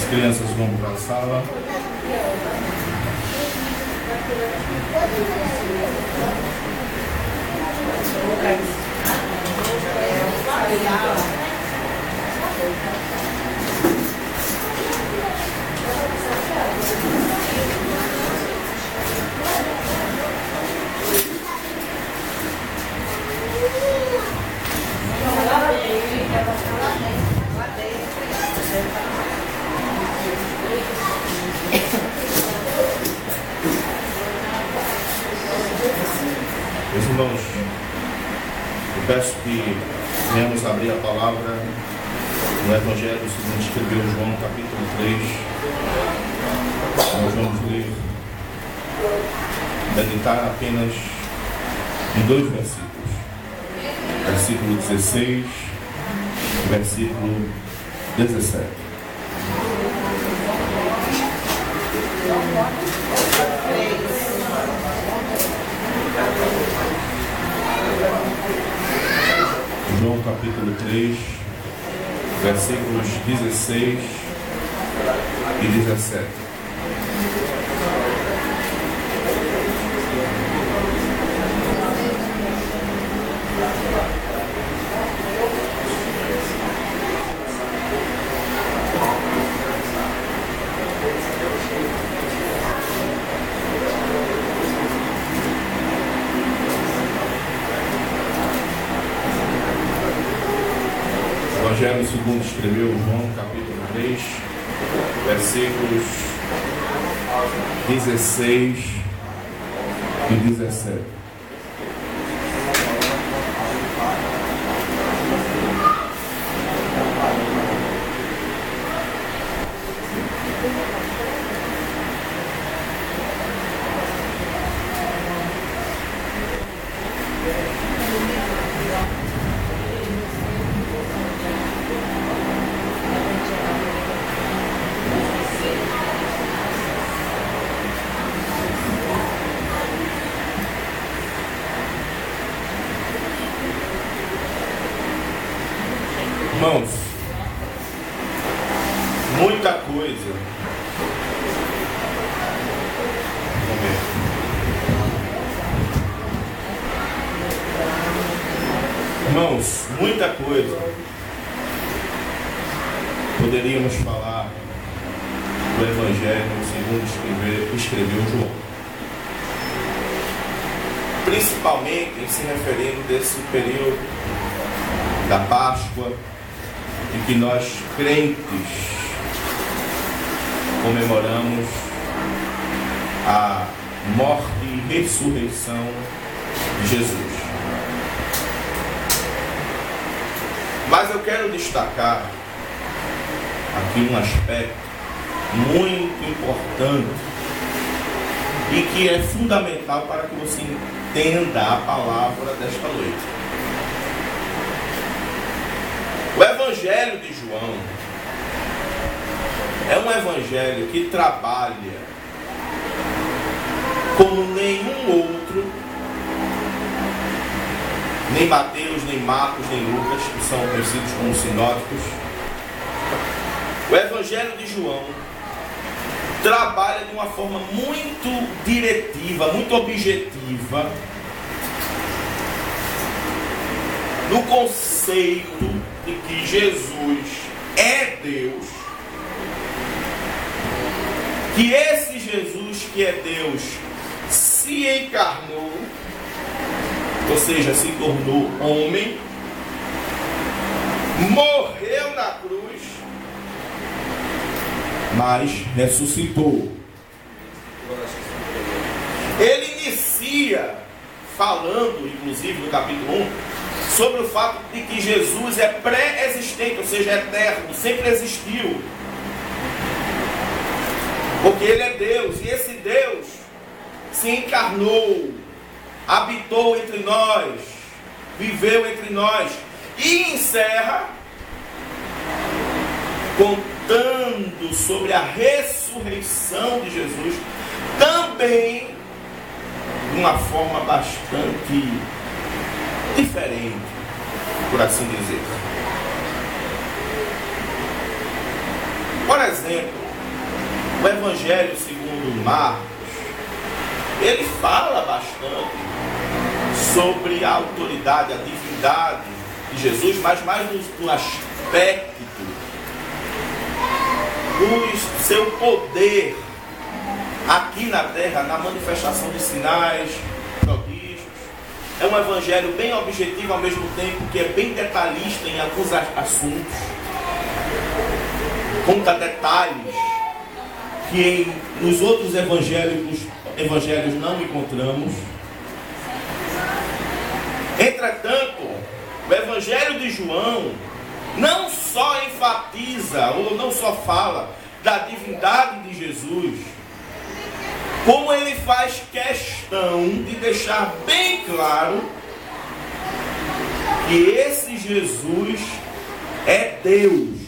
crianças vão para a sala. Meus irmãos, eu peço que venhamos abrir a palavra no Evangelho segundo escreveu João, capítulo 3. Nós vamos ler, meditar apenas em 2 versículos. Versículo 16 e versículo 17. João capítulo 3, versículos 16 e 17. Evangelho segundo escreveu João, capítulo 3, versículos 16 e 17. Irmãos, muita coisa. Irmãos, muita coisa poderíamos falar do Evangelho segundo escreveu João, principalmente em se referindo desse período da Páscoa, em que nós crentes comemoramos a morte e ressurreição de Jesus. Mas eu quero destacar aqui um aspecto muito importante e que é fundamental para que você entenda a palavra desta noite. O Evangelho de João é um evangelho que trabalha como nenhum outro, nem Mateus, nem Marcos, nem Lucas, que são conhecidos como sinóticos. O Evangelho de João trabalha de uma forma muito diretiva, muito objetiva, no conceito de que Jesus é Deus, que esse Jesus que é Deus se encarnou, ou seja, se tornou homem, morreu na cruz, mas ressuscitou. Ele inicia falando, inclusive no capítulo 1, sobre o fato de que Jesus é pré-existente, ou seja, eterno, sempre existiu. Porque Ele é Deus, e esse Deus se encarnou, habitou entre nós, viveu entre nós, e encerra contando sobre a ressurreição de Jesus, também de uma forma bastante diferente, por assim dizer. Por exemplo, O Evangelho segundo Marcos, ele fala bastante sobre a autoridade, a divindade de Jesus, mas mais no aspecto do seu poder aqui na terra, na manifestação de sinais, prodígios. É um evangelho bem objetivo, ao mesmo tempo que é bem detalhista em alguns assuntos, conta detalhes que nos outros evangelhos não encontramos. Entretanto, o Evangelho de João não só enfatiza ou não só fala da divindade de Jesus, como ele faz questão de deixar bem claro que esse Jesus é Deus.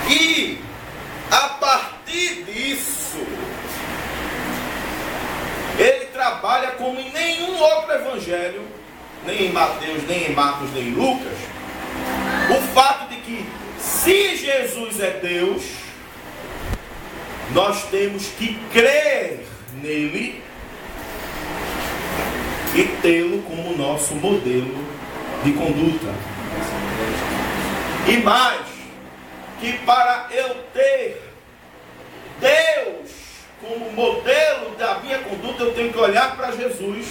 E a partir disso, ele trabalha como em nenhum outro evangelho, nem em Mateus, nem em Marcos, nem em Lucas, o fato de que, se Jesus é Deus, nós temos que crer nele e tê-lo como nosso modelo de conduta. E mais, que para eu ter Deus como modelo da minha conduta, eu tenho que olhar para Jesus,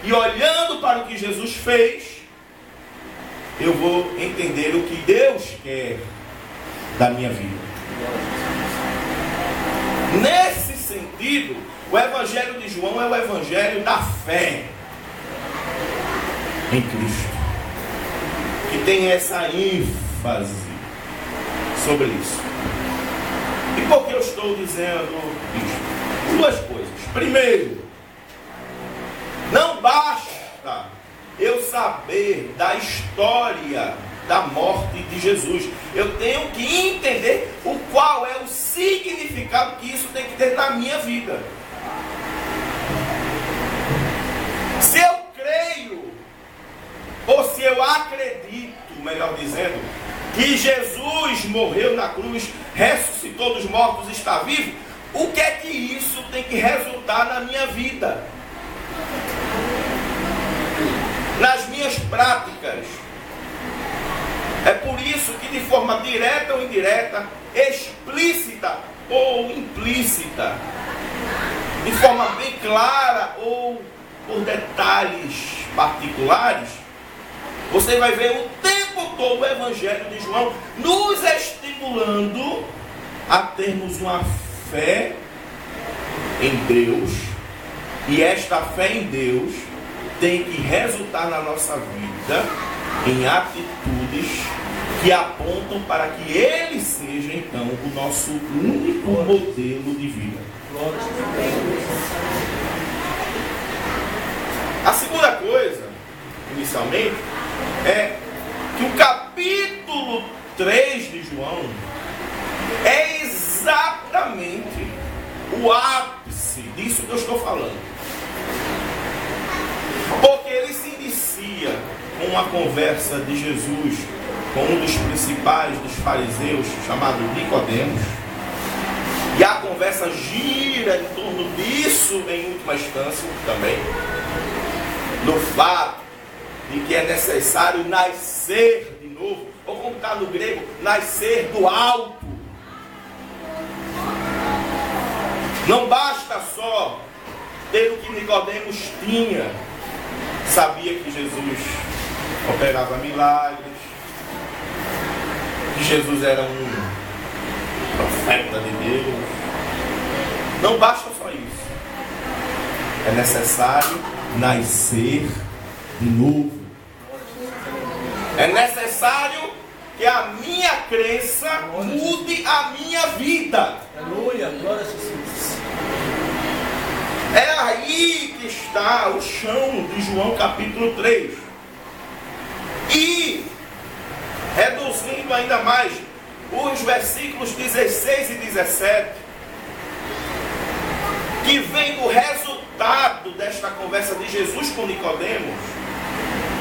e olhando para o que Jesus fez, eu vou entender o que Deus quer da minha vida. Nesse sentido, o Evangelho de João é o Evangelho da fé em Cristo, que tem essa ênfase sobre isso. E por que eu estou dizendo isso? Duas coisas. Primeiro, não basta eu saber da história da morte de Jesus. Eu tenho que entender qual é o significado que isso tem que ter na minha vida. Se eu creio, ou se eu acredito, melhor dizendo, que Jesus morreu na cruz, ressuscitou dos mortos, está vivo, o que é que isso tem que resultar na minha vida? Nas minhas práticas. É por isso que, de forma direta ou indireta, explícita ou implícita, de forma bem clara ou por detalhes particulares, você vai ver o tempo todo o Evangelho de João nos estimulando a termos uma fé em Deus, e esta fé em Deus tem que resultar na nossa vida em atitudes que apontam para que Ele seja, então, o nosso único modelo de vida. A segunda coisa, inicialmente, é que o capítulo 3 de João é exatamente o ápice disso que eu estou falando. Porque ele se inicia com uma conversa de Jesus com um dos principais dos fariseus, chamado Nicodemos. E a conversa gira em torno disso, em última instância, também. No fato de que é necessário nascer de novo, ou como está no grego, nascer do alto. Não basta só ter o que Nicodemos tinha. Sabia que Jesus operava milagres, que Jesus era um profeta de Deus. Não basta só isso. É necessário nascer de novo. É necessário que a minha crença mude a minha vida. Aleluia, glória a Jesus. É aí que está o chão de João capítulo 3. E, reduzindo ainda mais, os versículos 16 e 17, que vem do resultado desta conversa de Jesus com Nicodemos,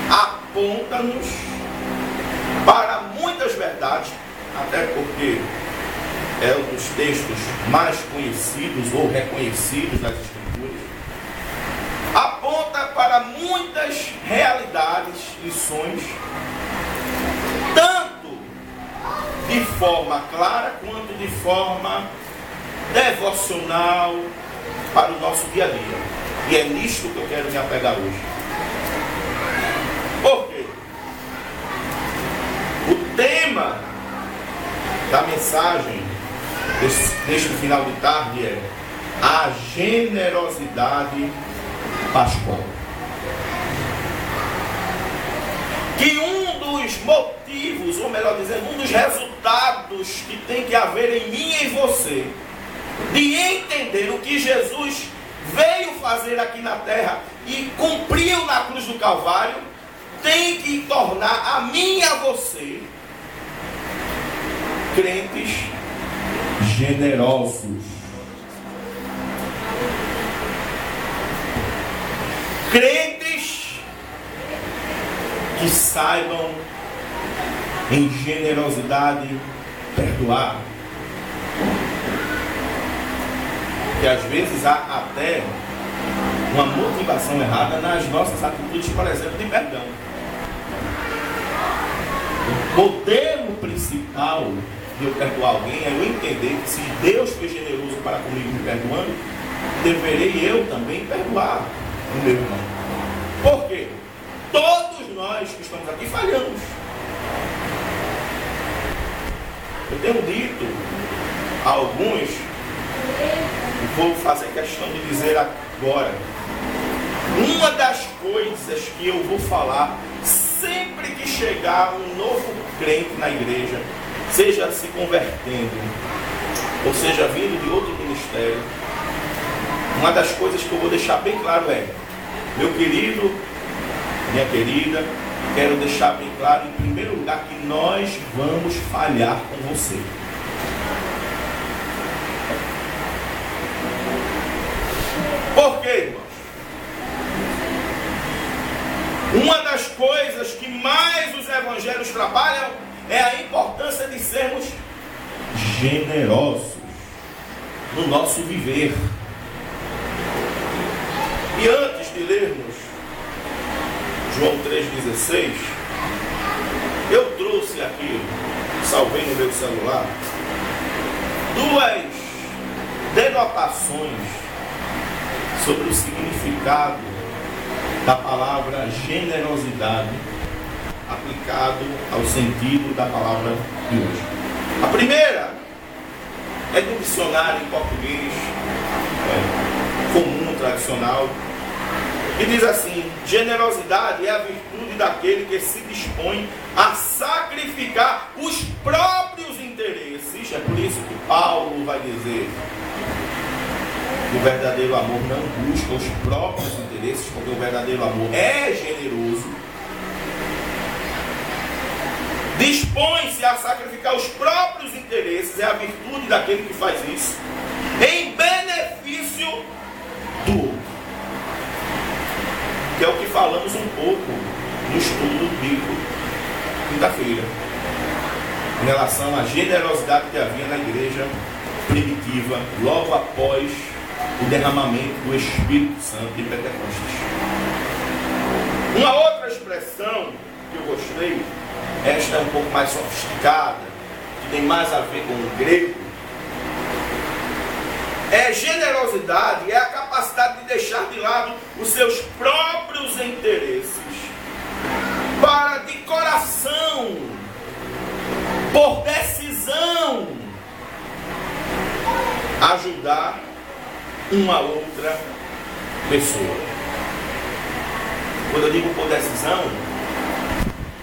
aponta-nos para muitas verdades, até porque é um dos textos mais conhecidos ou reconhecidos das Escrituras, aponta para muitas realidades, lições, tanto de forma clara quanto de forma devocional para o nosso dia a dia. E é nisto que eu quero me apegar hoje. Por quê? O tema da mensagem deste final de tarde é a generosidade pascual. Que um dos motivos, ou melhor dizendo, um dos resultados que tem que haver em mim e em você, de entender o que Jesus veio fazer aqui na terra e cumpriu na cruz do Calvário, tem que tornar a mim e a você crentes generosos. Crentes que saibam em generosidade perdoar. Que às vezes há até uma motivação errada nas nossas atitudes, por exemplo, de perdão. O modelo principal de eu perdoar alguém é eu entender que se Deus foi generoso para comigo me perdoando, deverei eu também perdoar o meu irmão. Por quê? Todos nós que estamos aqui falhamos. Eu tenho dito a alguns, e vou fazer questão de dizer agora, uma das coisas que eu vou falar sempre que chegar um novo crente na igreja, seja se convertendo, ou seja vindo de outro ministério, uma das coisas que eu vou deixar bem claro é: meu querido, minha querida, quero deixar bem claro em primeiro lugar que nós vamos falhar com você. Por quê, irmãos? Uma das coisas que mais os evangelhos trabalham é a importância de sermos generosos no nosso viver. E antes de lermos João 3,16, eu trouxe aqui, salvei no meu celular, duas denotações sobre o significado da palavra generosidade aplicado ao sentido da palavra de hoje. A primeira é do dicionário em português comum, tradicional, que diz assim: generosidade é a virtude daquele que se dispõe a sacrificar os próprios interesses. É por isso que Paulo vai dizer que o verdadeiro amor não busca os próprios interesses, porque o verdadeiro amor é generoso. Dispõe-se a sacrificar os próprios interesses, é a virtude daquele que faz isso, em benefício do outro. Que é o que falamos um pouco no estudo bíblico quinta-feira, em relação à generosidade que havia na igreja primitiva, logo após o derramamento do Espírito Santo de Pentecostes. Uma outra expressão que eu gostei, esta é um pouco mais sofisticada, que tem mais a ver com o grego, é generosidade, é a capacidade de deixar de lado os seus próprios interesses para, de coração, por decisão, ajudar uma outra pessoa. Quando eu digo por decisão,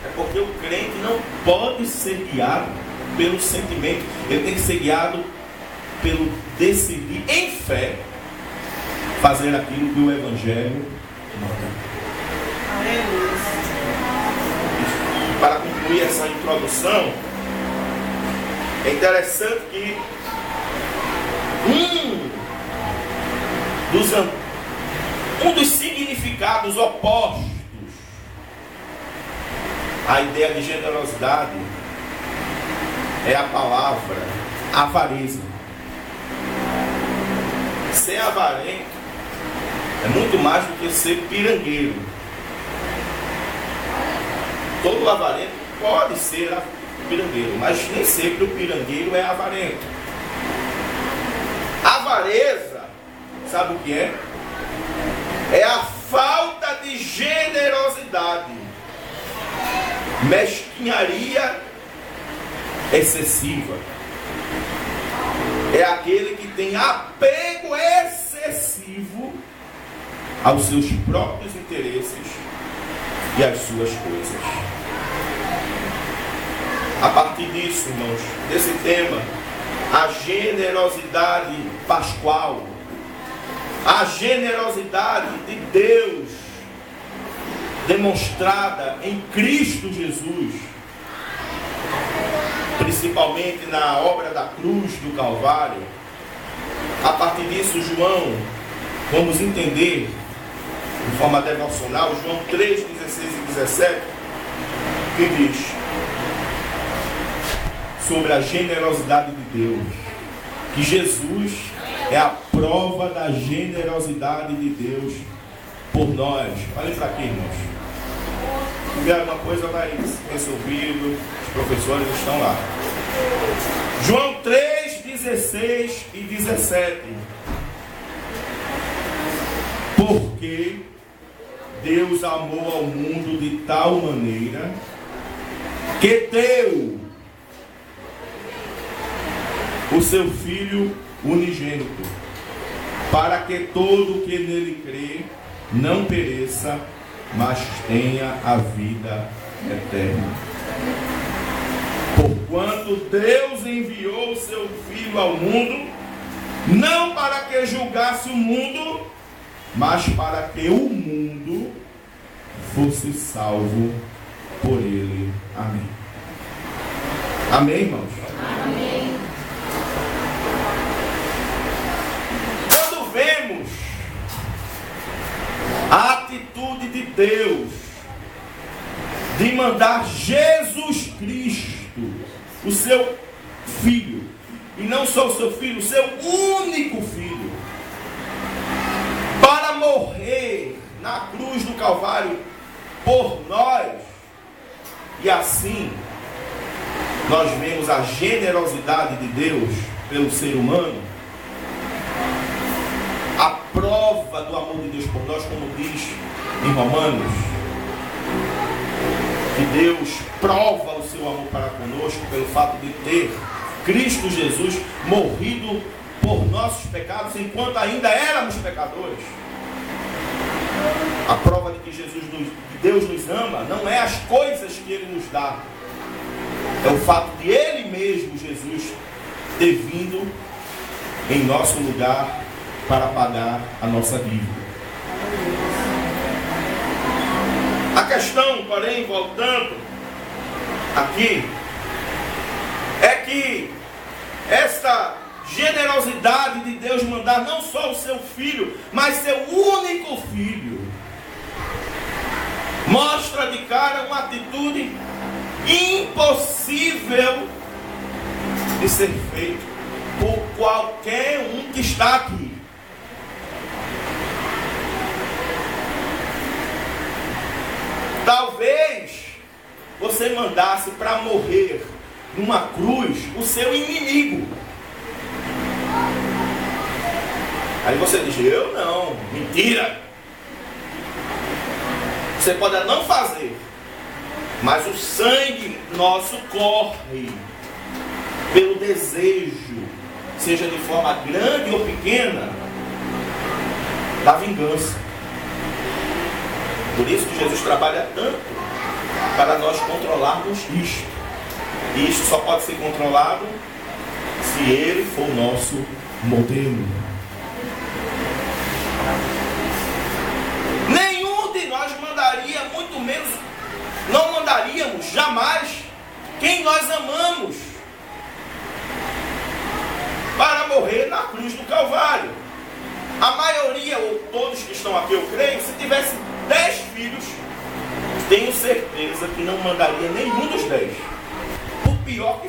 é porque o crente não pode ser guiado pelo sentimento, ele tem que ser guiado pelo decidir em fé fazer aquilo que o Evangelho manda. Para concluir essa introdução, é interessante que um dos significados opostos à ideia de generosidade é a palavra avareza. Ser avarento é muito mais do que ser pirangueiro. Todo avarento pode ser pirangueiro, mas nem sempre o pirangueiro é avarento. Avareza, sabe o que é? É a falta de generosidade, mesquinharia excessiva. É aquele que tem apego excessivo aos seus próprios interesses e às suas coisas. A partir disso, irmãos, desse tema, a generosidade pascual, a generosidade de Deus demonstrada em Cristo Jesus, principalmente na obra da cruz do Calvário. A partir disso, João, vamos entender de forma devocional, João 3, 16 e 17, que diz sobre a generosidade de Deus, que Jesus é a prova da generosidade de Deus por nós. Olhem para aqui, irmãos. Se tiver alguma coisa, vai resolvido. Os professores estão lá. João 3, 16 e 17. Porque Deus amou ao mundo de tal maneira que deu o seu Filho unigênito, para que todo que nele crê não pereça, mas tenha a vida eterna. Porquanto Deus enviou o seu Filho ao mundo, não para que julgasse o mundo, mas para que o mundo fosse salvo por ele. Amém. Amém, irmãos? Amém. Quando vemos a atitude de Deus de mandar Jesus Cristo, o seu Filho, e não só o seu Filho, o seu único Filho, para morrer na cruz do Calvário por nós, e assim nós vemos a generosidade de Deus pelo ser humano, a prova do amor de Deus por nós, como diz em Romanos, que Deus prova o seu amor para conosco pelo fato de ter Cristo Jesus morrido por nossos pecados enquanto ainda éramos pecadores. A prova de que Deus nos ama não é as coisas que Ele nos dá, é o fato de Ele mesmo, Jesus, ter vindo em nosso lugar para pagar a nossa dívida. A questão, porém, voltando aqui, é que esta generosidade de Deus mandar não só o seu Filho, mas seu único Filho, mostra de cara uma atitude impossível de ser feito por qualquer um que está aqui. Talvez você mandasse para morrer numa cruz o seu inimigo. Aí você diz, eu não, mentira. Você pode não fazer, mas o sangue nosso corre pelo desejo, seja de forma grande ou pequena, da vingança. Por isso que Jesus trabalha tanto para nós controlarmos isto. E isto só pode ser controlado se Ele for o nosso modelo. Nenhum de nós mandaria, muito menos, não mandaríamos jamais quem nós amamos para morrer na cruz do Calvário. A maioria, ou todos que estão aqui, eu creio, se tivesse 10 filhos, tenho certeza que não mandaria nenhum dos 10. Por pior que